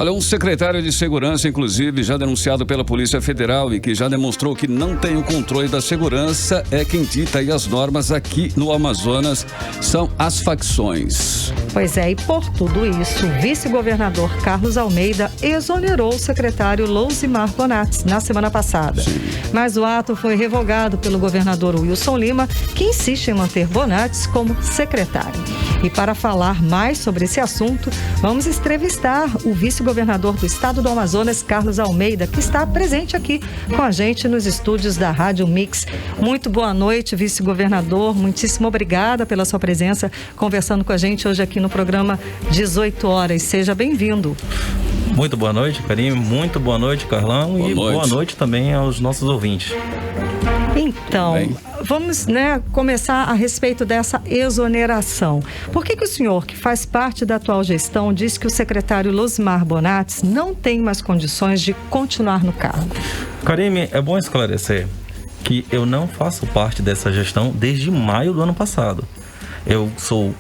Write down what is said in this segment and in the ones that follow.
Olha, um secretário de segurança, inclusive, já denunciado pela Polícia Federal e que já demonstrou que não tem o controle da segurança, é quem dita aí as normas aqui no Amazonas, são as facções. Pois é, e por tudo isso, o vice-governador Carlos Almeida exonerou o secretário Lousimar Bonatti na semana passada. Sim. Mas o ato foi revogado pelo governador Wilson Lima, que insiste em manter Bonatti como secretário. E para falar mais sobre esse assunto, vamos entrevistar o vice-governador do estado do Amazonas, Carlos Almeida, que está presente aqui com a gente nos estúdios da Rádio Mix. Muito boa noite, vice-governador. Muitíssimo obrigada pela sua presença conversando com a gente hoje aqui no programa 18 horas. Seja bem-vindo. Muito boa noite, Karine. Muito boa noite, Carlão. Boa noite também aos nossos ouvintes. Então, vamos começar a respeito dessa exoneração. Por que o senhor, que faz parte da atual gestão, diz que o secretário Lousimar Bonatti não tem mais condições de continuar no cargo? Karine, é bom esclarecer que eu não faço parte dessa gestão desde maio do ano passado. Eu sou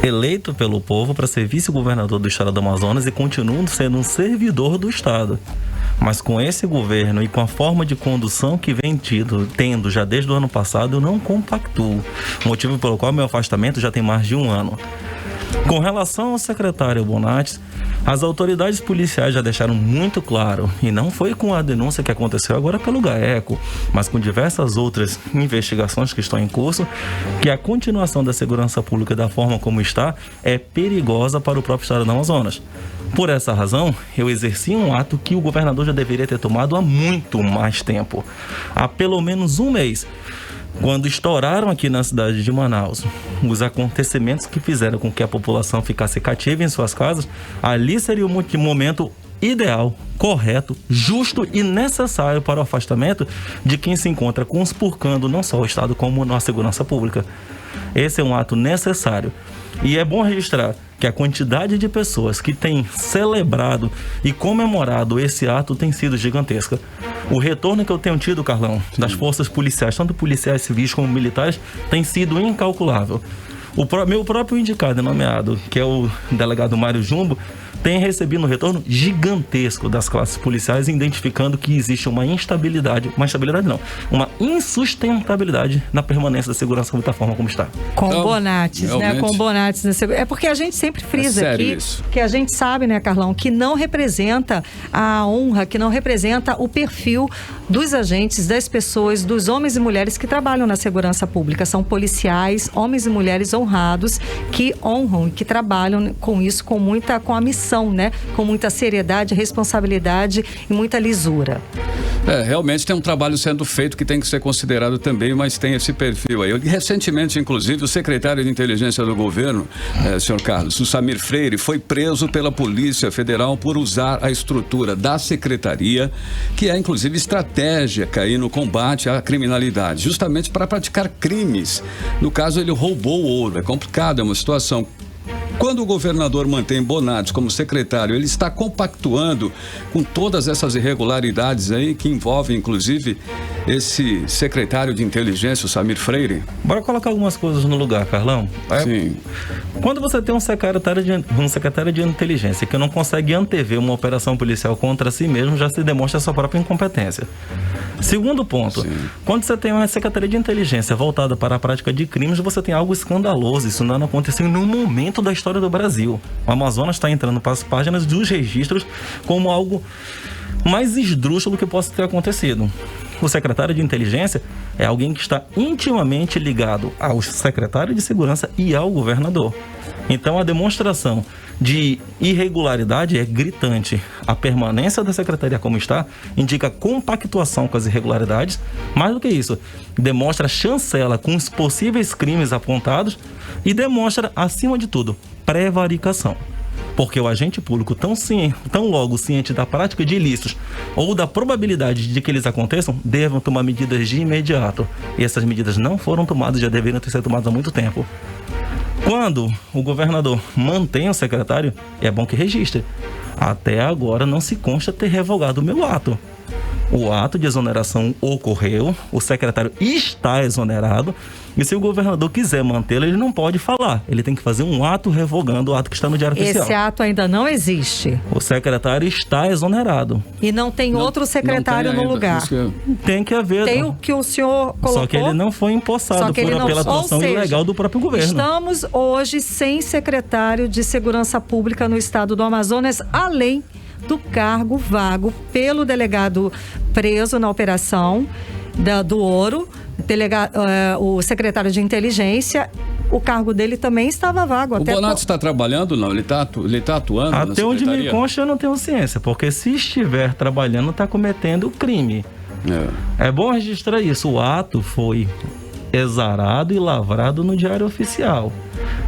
eleito pelo povo para ser vice-governador do estado do Amazonas e continuo sendo um servidor do estado. Mas com esse governo e com a forma de condução que vem tendo já desde o ano passado, eu não compactuo. Motivo pelo qual meu afastamento já tem mais de um ano. Com relação ao secretário Bonatti, as autoridades policiais já deixaram muito claro, e não foi com a denúncia que aconteceu agora pelo GAECO, mas com diversas outras investigações que estão em curso, que a continuação da segurança pública da forma como está é perigosa para o próprio estado do Amazonas. Por essa razão, eu exerci um ato que o governador já deveria ter tomado há muito mais tempo, há pelo menos um mês. Quando estouraram aqui na cidade de Manaus os acontecimentos que fizeram com que a população ficasse cativa em suas casas, ali seria o momento ideal, correto, justo e necessário para o afastamento de quem se encontra conspurcando não só o Estado como a segurança pública. Esse é um ato necessário. E é bom registrar que a quantidade de pessoas que têm celebrado e comemorado esse ato tem sido gigantesca. O retorno que eu tenho tido, Carlão, das forças policiais, tanto policiais civis como militares, tem sido incalculável. O meu próprio indicado e nomeado, que é o delegado Mário Jumbo, tem recebido um retorno gigantesco das classes policiais, identificando que existe uma insustentabilidade na permanência da segurança da forma como está. Com Bonatti, Com Bonatti. É porque a gente sempre frisa aqui que a gente sabe, Carlão, que não representa a honra, que não representa o perfil dos agentes, das pessoas, dos homens e mulheres que trabalham na segurança pública. São policiais, homens e mulheres honrados, que honram e que trabalham com isso com a missão, com muita seriedade, responsabilidade e muita lisura. Realmente tem um trabalho sendo feito que tem que ser considerado também, mas tem esse perfil aí. Recentemente, inclusive, o secretário de inteligência do governo, senhor Carlos, o Samir Freire, foi preso pela Polícia Federal por usar a estrutura da secretaria, que é inclusive estratégica aí no combate à criminalidade, justamente para praticar crimes. No caso, ele roubou ouro. É complicado, é uma situação. Quando o governador mantém Bonatti como secretário, ele está compactuando com todas essas irregularidades aí que envolvem, inclusive, esse secretário de inteligência, o Samir Freire? Bora colocar algumas coisas no lugar, Carlão. Sim. Quando você tem um secretário de inteligência que não consegue antever uma operação policial contra si mesmo, já se demonstra a sua própria incompetência. Segundo ponto, quando você tem uma secretaria de inteligência voltada para a prática de crimes, você tem algo escandaloso. Isso não aconteceu em nenhum momento da história do Brasil. O Amazonas está entrando para as páginas dos registros como algo mais esdrúxulo que possa ter acontecido. O secretário de inteligência é alguém que está intimamente ligado ao secretário de segurança e ao governador. Então a demonstração de irregularidade é gritante. A permanência da secretaria como está indica compactuação com as irregularidades. Mais do que isso, demonstra chancela com os possíveis crimes apontados e demonstra, acima de tudo, prevaricação. Porque o agente público, tão logo ciente da prática de ilícitos ou da probabilidade de que eles aconteçam, devem tomar medidas de imediato. E essas medidas não foram tomadas, já deveriam ter sido tomadas há muito tempo. Quando o governador mantém o secretário, é bom que registre. Até agora não se consta ter revogado o meu ato. O ato de exoneração ocorreu, o secretário está exonerado, e se o governador quiser mantê-lo, ele não pode falar. Ele tem que fazer um ato revogando o ato que está no Diário Oficial. Esse ato ainda não existe. O secretário está exonerado. E não tem outro secretário no lugar. Tem que haver. Tem o que o senhor colocou. Só que ele não foi empossado pela atuação ilegal do próprio governo. Estamos hoje sem secretário de Segurança Pública no estado do Amazonas, além do cargo vago pelo delegado preso na operação do Ouro, o secretário de Inteligência. O cargo dele também estava vago. O Bonatti está trabalhando, não? Ele está atuando na Até onde me consta, eu não tenho ciência, porque se estiver trabalhando, está cometendo crime. É bom registrar isso. O ato foi exarado e lavrado no Diário Oficial.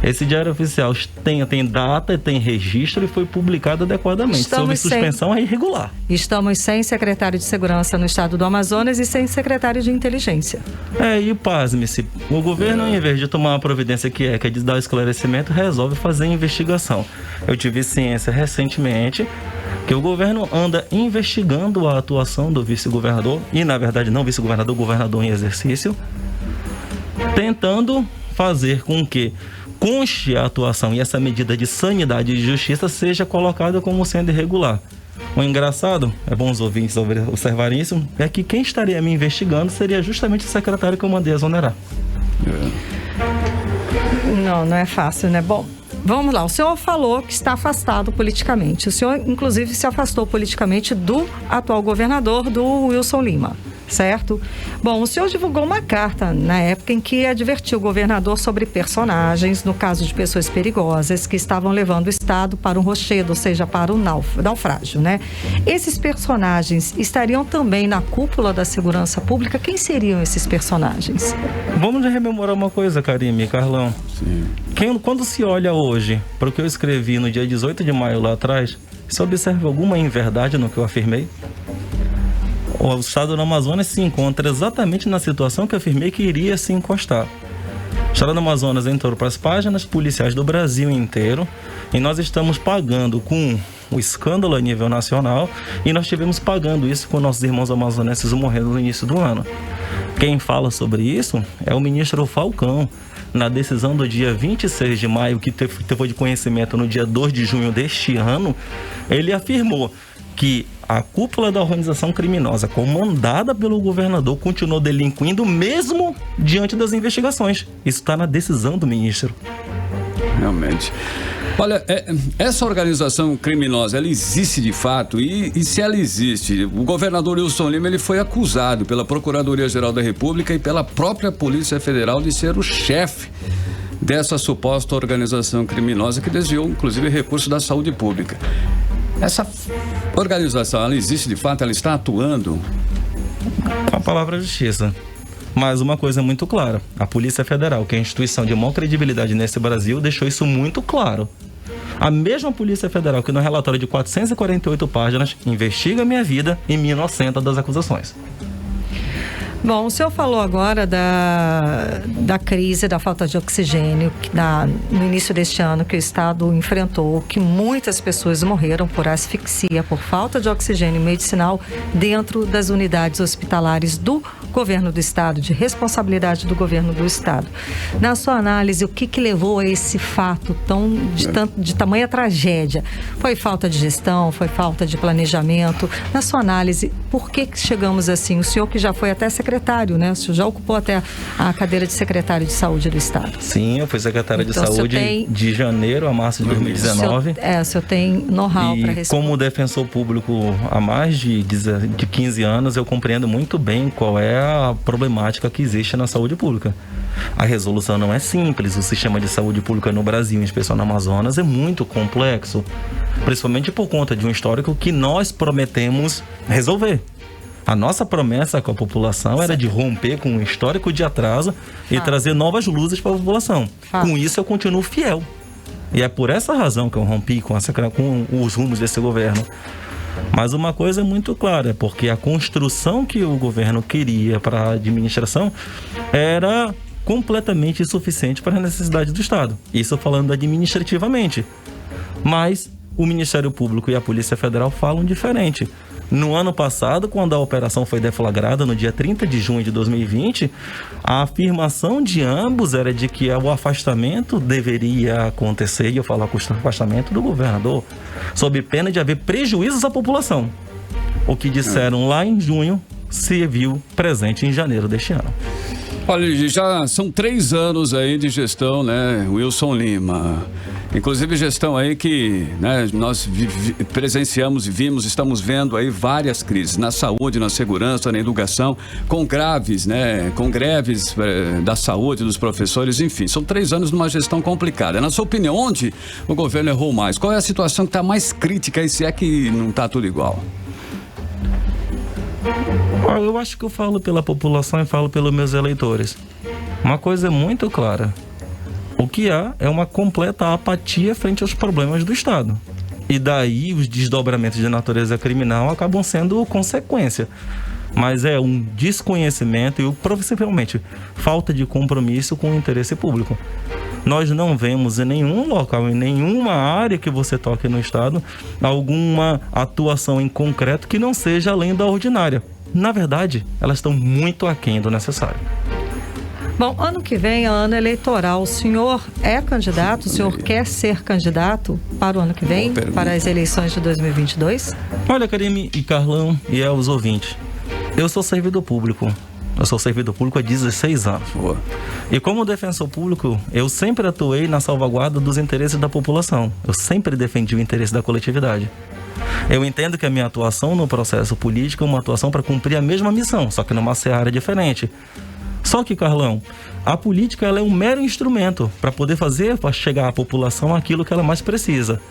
Esse Diário Oficial tem data, tem registro e foi publicado adequadamente. Sob suspensão é irregular. Estamos sem secretário de Segurança no estado do Amazonas e sem secretário de Inteligência. E pasme-se, o governo, em vez de tomar uma providência que é de dar esclarecimento, resolve fazer investigação. Eu tive ciência recentemente que o governo anda investigando a atuação do vice-governador, e na verdade não vice-governador, governador em exercício, tentando fazer com que conste a atuação e essa medida de sanidade e justiça seja colocada como sendo irregular. O engraçado, é bom os ouvintes observarem isso, é que quem estaria me investigando seria justamente o secretário que eu mandei exonerar. Não é fácil, né? Bom, vamos lá. O senhor falou que está afastado politicamente. O senhor, inclusive, se afastou politicamente do atual governador, do Wilson Lima. Certo? Bom, o senhor divulgou uma carta na época em que advertiu o governador sobre personagens, no caso de pessoas perigosas, que estavam levando o Estado para um rochedo, ou seja, para o naufrágio, né? Esses personagens estariam também na cúpula da segurança pública? Quem seriam esses personagens? Vamos rememorar uma coisa, Karime, Carlão. Sim. Quando se olha hoje para o que eu escrevi no dia 18 de maio lá atrás, você observa alguma inverdade no que eu afirmei? O estado do Amazonas se encontra exatamente na situação que eu afirmei que iria se encostar. O estado do Amazonas entrou para as páginas policiais do Brasil inteiro e nós estamos pagando com o escândalo a nível nacional e nós estivemos pagando isso com nossos irmãos amazonenses morrendo no início do ano. Quem fala sobre isso é o ministro Falcão. Na decisão do dia 26 de maio, que teve de conhecimento no dia 2 de junho deste ano, ele afirmou que a cúpula da organização criminosa comandada pelo governador continuou delinquindo mesmo diante das investigações. Isso está na decisão do ministro. Realmente. Olha, essa organização criminosa, ela existe de fato e se ela existe, o governador Wilson Lima, ele foi acusado pela Procuradoria-Geral da República e pela própria Polícia Federal de ser o chefe dessa suposta organização criminosa que desviou, inclusive, recursos da saúde pública. Essa organização, ela existe de fato, ela está atuando? A palavra justiça. Mas uma coisa é muito clara, a Polícia Federal, que é a instituição de maior credibilidade nesse Brasil, deixou isso muito claro. A mesma Polícia Federal que no relatório de 448 páginas investiga a minha vida e me inocenta das acusações. Bom, o senhor falou agora da crise, da falta de oxigênio no início deste ano que o Estado enfrentou, que muitas pessoas morreram por asfixia, por falta de oxigênio medicinal dentro das unidades hospitalares do governo do Estado, de responsabilidade do governo do Estado. Na sua análise, o que levou a esse fato de tamanha tragédia? Foi falta de gestão? Foi falta de planejamento? Na sua análise, por que chegamos assim? O senhor que já foi até secretário, né? O senhor já ocupou até a cadeira de secretário de saúde do Estado. Sim, eu fui secretário de saúde de janeiro a março de 2019. O senhor tem know-how para responder. Como defensor público há mais de 15 anos, eu compreendo muito bem qual é a problemática que existe na saúde pública. A resolução não é simples, o sistema de saúde pública no Brasil, em especial no Amazonas, é muito complexo, principalmente por conta de um histórico que nós prometemos resolver. A nossa promessa com a população era de romper com um histórico de atraso e trazer novas luzes para a população. Com isso, eu continuo fiel. E é por essa razão que eu rompi com os rumos desse governo. Mas uma coisa é muito clara, é porque a construção que o governo queria para a administração era completamente insuficiente para a necessidade do Estado. Isso falando administrativamente. Mas o Ministério Público e a Polícia Federal falam diferente. No ano passado, quando a operação foi deflagrada, no dia 30 de junho de 2020, a afirmação de ambos era de que o afastamento deveria acontecer, e eu falo afastamento do governador, sob pena de haver prejuízos à população. O que disseram lá em junho se viu presente em janeiro deste ano. Olha, já são 3 anos aí de gestão, né, Wilson Lima? Inclusive gestão aí que, né, nós presenciamos e vimos, estamos vendo aí várias crises na saúde, na segurança, na educação, com greves da saúde dos professores, enfim, são 3 anos numa gestão complicada. Na sua opinião, onde o governo errou mais? Qual é a situação que está mais crítica e se é que não está tudo igual? Eu acho que eu falo pela população e falo pelos meus eleitores. Uma coisa é muito clara. O que há é uma completa apatia frente aos problemas do Estado. E daí os desdobramentos de natureza criminal acabam sendo consequência. Mas é um desconhecimento e, possivelmente, falta de compromisso com o interesse público. Nós não vemos em nenhum local, em nenhuma área que você toque no Estado, alguma atuação em concreto que não seja além da ordinária. Na verdade, elas estão muito aquém do necessário. Bom, ano que vem é ano eleitoral. O senhor é candidato? O senhor quer ser candidato para o ano que vem, para as eleições de 2022? Olha, Karime e Carlão e aos ouvintes, eu sou servidor público. Eu sou servidor público há 16 anos. Boa. E como defensor público, eu sempre atuei na salvaguarda dos interesses da população. Eu sempre defendi o interesse da coletividade. Eu entendo que a minha atuação no processo político é uma atuação para cumprir a mesma missão, só que numa seara diferente. Só que, Carlão, a política ela é um mero instrumento para poder fazer para chegar à população aquilo que ela mais precisa.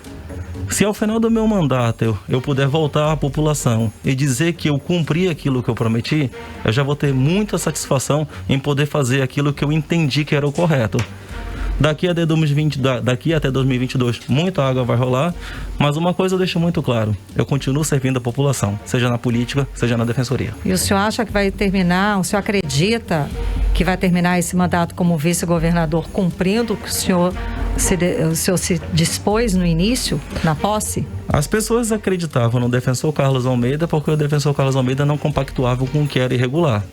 Se ao final do meu mandato eu puder voltar à população e dizer que eu cumpri aquilo que eu prometi, eu já vou ter muita satisfação em poder fazer aquilo que eu entendi que era o correto. Daqui até 2022, muita água vai rolar, mas uma coisa eu deixo muito claro: eu continuo servindo a população, seja na política, seja na defensoria. E o senhor acha que vai terminar, o senhor acredita que vai terminar esse mandato como vice-governador cumprindo o que o senhor se dispôs no início, na posse? As pessoas acreditavam no defensor Carlos Almeida porque o defensor Carlos Almeida não compactuava com o que era irregular.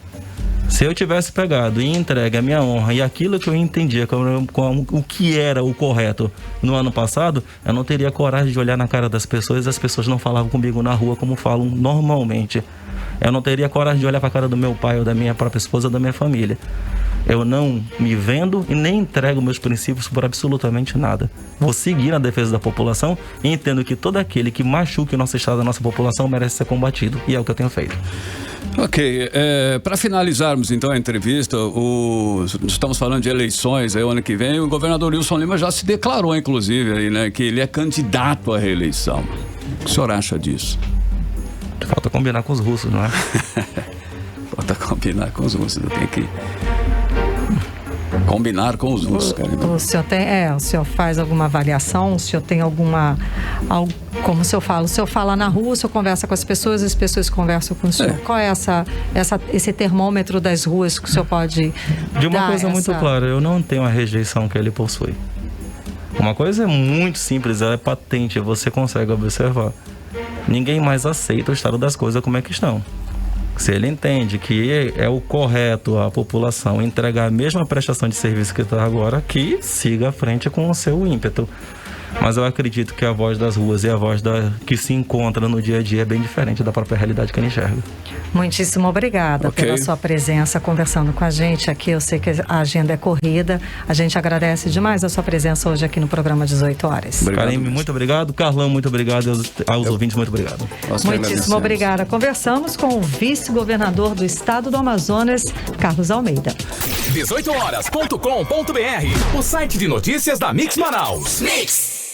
Se eu tivesse pegado e entregue a minha honra e aquilo que eu entendia como o que era o correto no ano passado, eu não teria coragem de olhar na cara das pessoas e as pessoas não falavam comigo na rua como falam normalmente. Eu não teria coragem de olhar para a cara do meu pai ou da minha própria esposa ou da minha família. Eu não me vendo e nem entrego meus princípios por absolutamente nada. Vou seguir na defesa da população e entendo que todo aquele que machuque o nosso Estado, a nossa população, merece ser combatido. E é o que eu tenho feito. Ok, para finalizarmos então a entrevista, estamos falando de eleições aí o ano que vem, o governador Wilson Lima já se declarou, inclusive, aí, né, que ele é candidato à reeleição. O que o senhor acha disso? Falta combinar com os russos, não é? Falta combinar com os russos, eu tenho que combinar com os russos, cara. O senhor faz alguma avaliação? O senhor tem como o senhor fala na rua, o senhor conversa com as pessoas conversam com o senhor. Qual é esse termômetro das ruas que o senhor pode De uma coisa muito clara, eu não tenho a rejeição que ele possui. Uma coisa é muito simples, ela é patente, você consegue observar. Ninguém mais aceita o estado das coisas como é que estão. Se ele entende que é o correto a população entregar a mesma prestação de serviço que está agora, que siga à frente com o seu ímpeto. Mas eu acredito que a voz das ruas e a voz que se encontra no dia a dia é bem diferente da própria realidade que ele enxerga. Muitíssimo obrigada pela sua presença conversando com a gente aqui. Eu sei que a agenda é corrida. A gente agradece demais a sua presença hoje aqui no programa 18 horas. Karime, muito obrigado. Carlão, muito obrigado. Aos ouvintes, muito obrigado. Muitíssimo obrigada. Conversamos com o vice-governador do estado do Amazonas, Carlos Almeida. 18horas.com.br, o site de notícias da Mix Manaus. Mix!